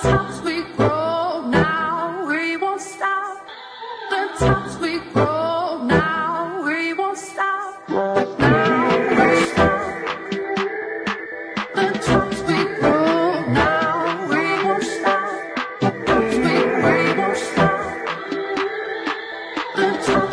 times we grow now, we won't stop. The times we grow now, we won't stop. Now we won't stop. The times we grow now, we won't stop. The times we won't stop. The times